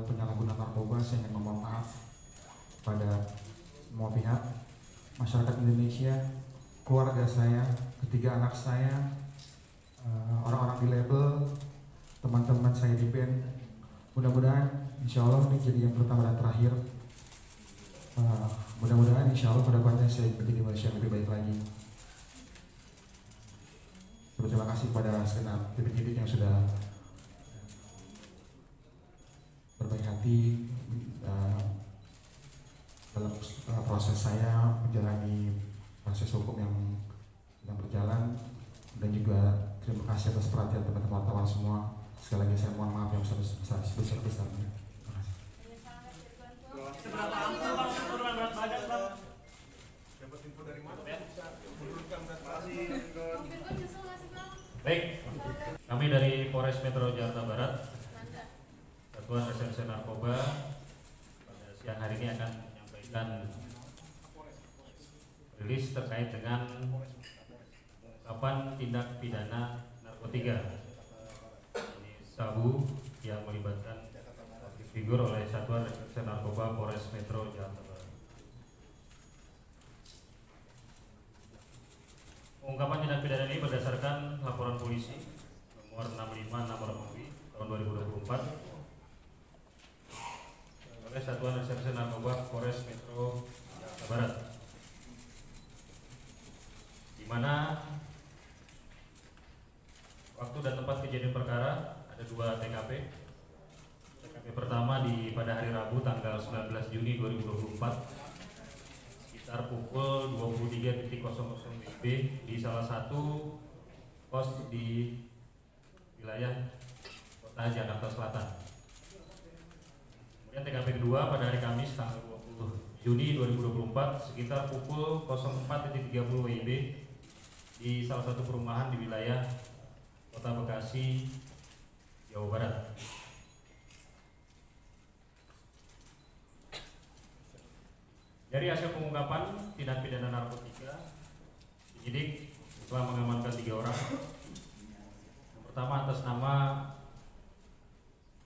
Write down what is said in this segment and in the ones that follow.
tentang penyalahgunaan narkoba, saya ingin memohon maaf pada semua pihak, masyarakat Indonesia, keluarga saya, ketiga anak saya, orang-orang di label, teman-teman saya di band. Mudah-mudahan insya Allah ini jadi yang pertama dan terakhir. Mudah-mudahan insya Allah kedepannya saya menjadi manusia yang lebih baik lagi. Terima kasih kepada segenap tim-tim yang sudah berbaik hati dalam proses saya menjalani proses hukum yang sedang berjalan, dan juga terima kasih atas perhatian teman-teman wartawan semua. Sekali lagi saya mohon maaf yang sebesar-besarnya. Terima kasih. Seberapa ampuh Bang penurunan berat badan Bang? Dapat info dari mana ya? Menurunkan berat badan. Baik, kami dari Polres Metro Jakarta Barat, Satuan Reserse Narkoba, pada siang hari ini akan menyampaikan rilis terkait dengan pengungkapan tindak pidana narkotika, ini sabu yang melibatkan figur oleh Satuan Reserse Narkoba Polres Metro Jakarta Barat. Pengungkapan tindak pidana ini berdasarkan laporan polisi nomor 65 nomor tahun 2024 oleh Satuan Reserse Narkoba Polres Metro Jakarta Barat, di mana waktu dan tempat kejadian perkara ada 2 TKP. TKP pertama pada hari Rabu tanggal 19 Juni 2024 sekitar pukul 23.00 WIB di salah satu kos di wilayah Kota Jakarta Selatan. Kemudian TKP kedua pada hari Kamis tanggal 20 Juni 2024 sekitar pukul 04.30 WIB di salah satu perumahan di wilayah Kota Bekasi, Jawa Barat. Dari hasil pengungkapan tindak pidana narkotika, penyidik telah mengamankan 3 orang. Yang pertama atas nama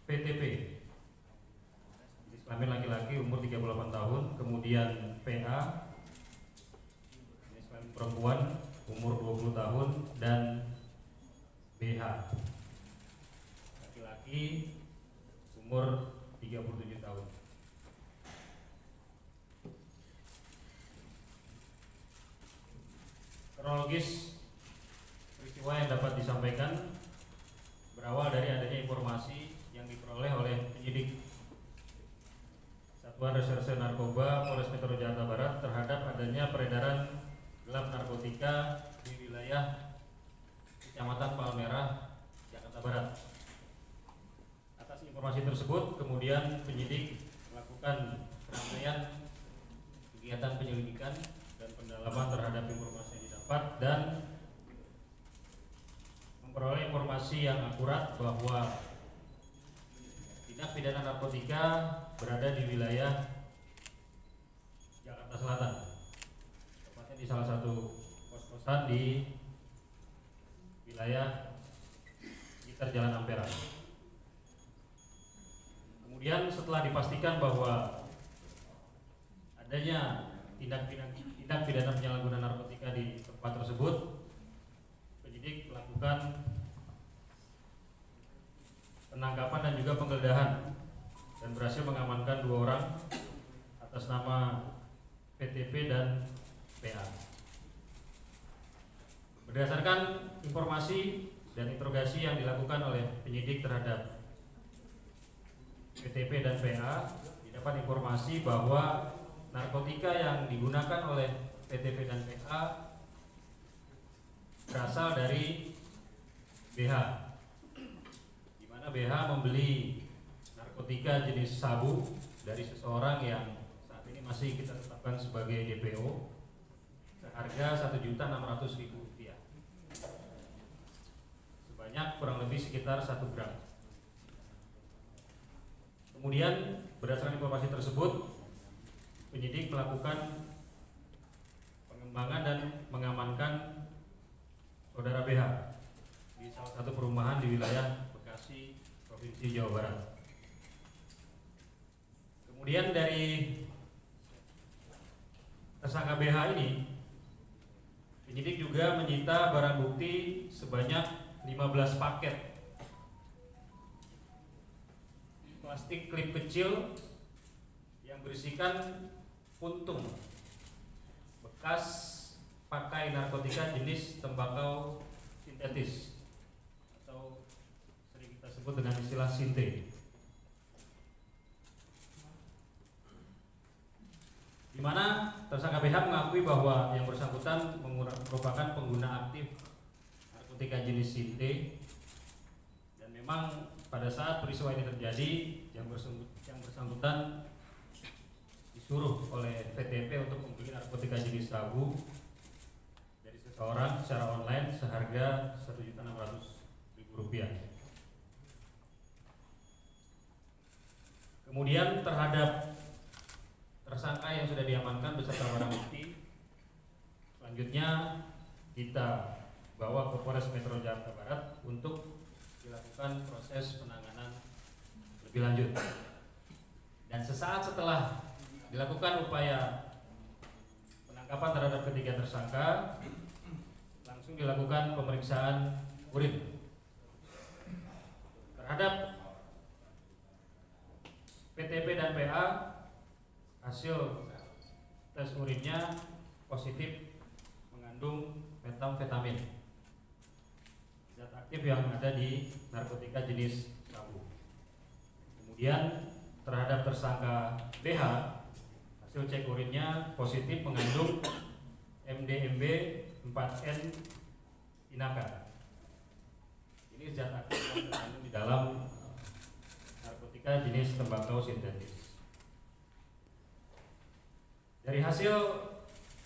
PTP, jenis kelamin laki-laki, umur 38 tahun. Kemudian PA, jenis kelamin perempuan, umur 20 tahun. Dan BH, laki-laki, umur 37 tahun. Kronologis peristiwa yang dapat disampaikan berawal dari adanya informasi yang diperoleh oleh penyidik Satuan Reserse Narkoba Polres Metro Jakarta Barat terhadap adanya peredaran gelap narkotika di wilayah Kecamatan Palmerah, Jakarta Barat. Atas informasi tersebut, kemudian penyidik melakukan rangkaian kegiatan penyelidikan dan pendalaman terhadap informasi yang didapat dan memperoleh informasi yang akurat bahwa tindak pidana narkotika berada di wilayah Jakarta Selatan, tepatnya di salah satu kos-kosan di wilayah sekitar Jalan Ampera. Kemudian setelah dipastikan bahwa adanya tindak pidana penyalahgunaan narkotika di tempat tersebut, penyidik melakukan penangkapan dan juga penggeledahan dan berhasil mengamankan 2 orang atas nama PTP dan PA. Berdasarkan informasi dan interogasi yang dilakukan oleh penyidik terhadap PTP dan PA, didapat informasi bahwa narkotika yang digunakan oleh PTP dan PA berasal dari BH, di mana BH membeli narkotika jenis sabu dari seseorang yang saat ini masih kita tetapkan sebagai DPO seharga Rp1.600.000 sebanyak kurang lebih sekitar 1 gram. Kemudian berdasarkan informasi tersebut, penyidik melakukan pengembangan dan mengamankan saudara BH di salah satu perumahan di wilayah Bekasi, Provinsi Jawa Barat. Kemudian dari tersangka BH ini, penyidik juga menyita barang bukti sebanyak 15 paket plastik klip kecil yang berisikan puntung bekas pakai narkotika jenis tembakau sintetis atau sering kita sebut dengan istilah sinte, di mana tersangka BH mengakui bahwa yang bersangkutan merupakan pengguna aktif narkotika jenis sinte, dan memang pada saat peristiwa ini terjadi yang bersangkutan disuruh oleh VTP untuk membeli narkotika jenis sabu dari seseorang secara online seharga Rp1.600.000. Kemudian terhadap tersangka yang sudah diamankan beserta barang bukti, selanjutnya kita bawa ke Polres Metro Jakarta Barat untuk dilakukan proses penanganan lebih lanjut. Dan sesaat setelah dilakukan upaya penangkapan terhadap ketiga tersangka, langsung dilakukan pemeriksaan urin terhadap PTP dan PA. Hasil tes urinnya positif mengandung metamfetamin, zat aktif yang ada di narkotika jenis sabu. Kemudian terhadap tersangka BH, hasil cek urinnya positif mengandung MDMB 4N inaka. Ini zat aktif yang terkandung di dalam narkotika jenis tembakau sintetis. Dari hasil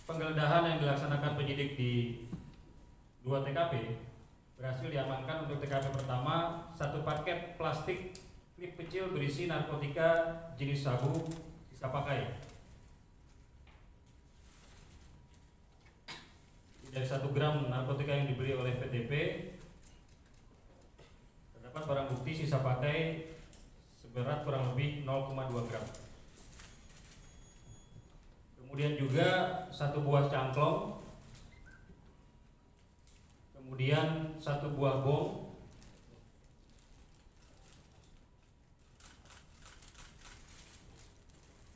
penggeledahan yang dilaksanakan penyidik di 2 TKP, berhasil diamankan untuk TKP pertama 1 paket plastik klip kecil berisi narkotika jenis sabu sisa pakai. Dari 1 gram narkotika yang dibeli oleh PTP, terdapat barang bukti sisa pakai seberat kurang lebih 0,2 gram. Kemudian juga 1 buah cangklong, kemudian 1 buah bom,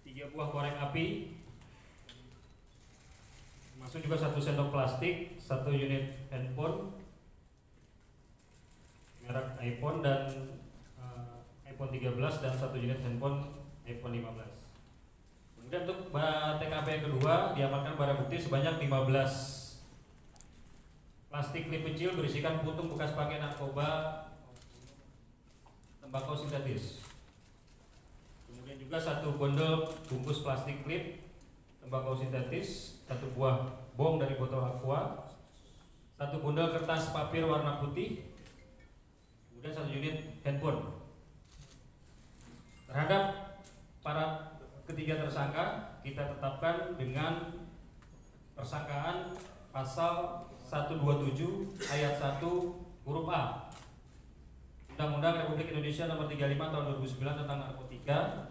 tiga buah korek api, termasuk juga 1 sendok plastik, 1 unit handphone merek iPhone dan iPhone 13 dan 1 unit handphone iPhone 15. Kemudian untuk TKP yang kedua diamankan barang bukti sebanyak 15 plastik klip kecil berisikan puntung bekas pakai narkoba tembakau sintetis. Kemudian juga 1 bondol bungkus plastik klip tembakau sintetis, 1 buah bom dari botol aqua, 1 bundel kertas papir warna putih, kemudian 1 unit handphone. Terhadap para ketiga tersangka kita tetapkan dengan persangkaan pasal 127 ayat 1 huruf A Undang-Undang Republik Indonesia Nomor 35 Tahun 2009 tentang narkotika,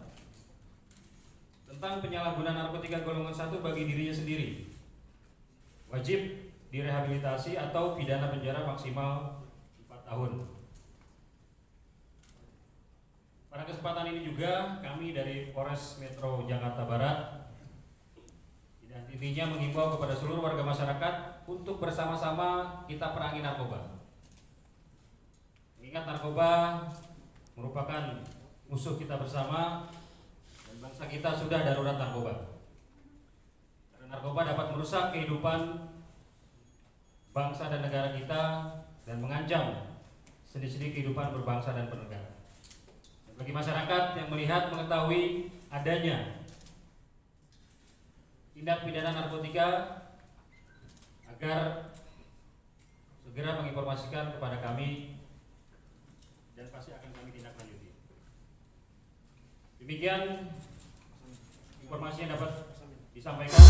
tentang penyalahgunaan narkotika golongan 1 bagi dirinya sendiri, wajib direhabilitasi atau pidana penjara maksimal 4 tahun. Pada kesempatan ini juga kami dari Polres Metro Jakarta Barat dan intinya mengimbau kepada seluruh warga masyarakat untuk bersama-sama kita perangi narkoba. Mengingat narkoba merupakan musuh kita bersama dan bangsa kita sudah darurat narkoba. Karena narkoba dapat merusak kehidupan bangsa dan negara kita dan mengancam sendi-sendi kehidupan berbangsa dan bernegara. Bagi masyarakat yang melihat mengetahui adanya tindak pidana narkotika, agar segera menginformasikan kepada kami dan pasti akan kami tindak lanjuti. Demikian informasi yang dapat disampaikan.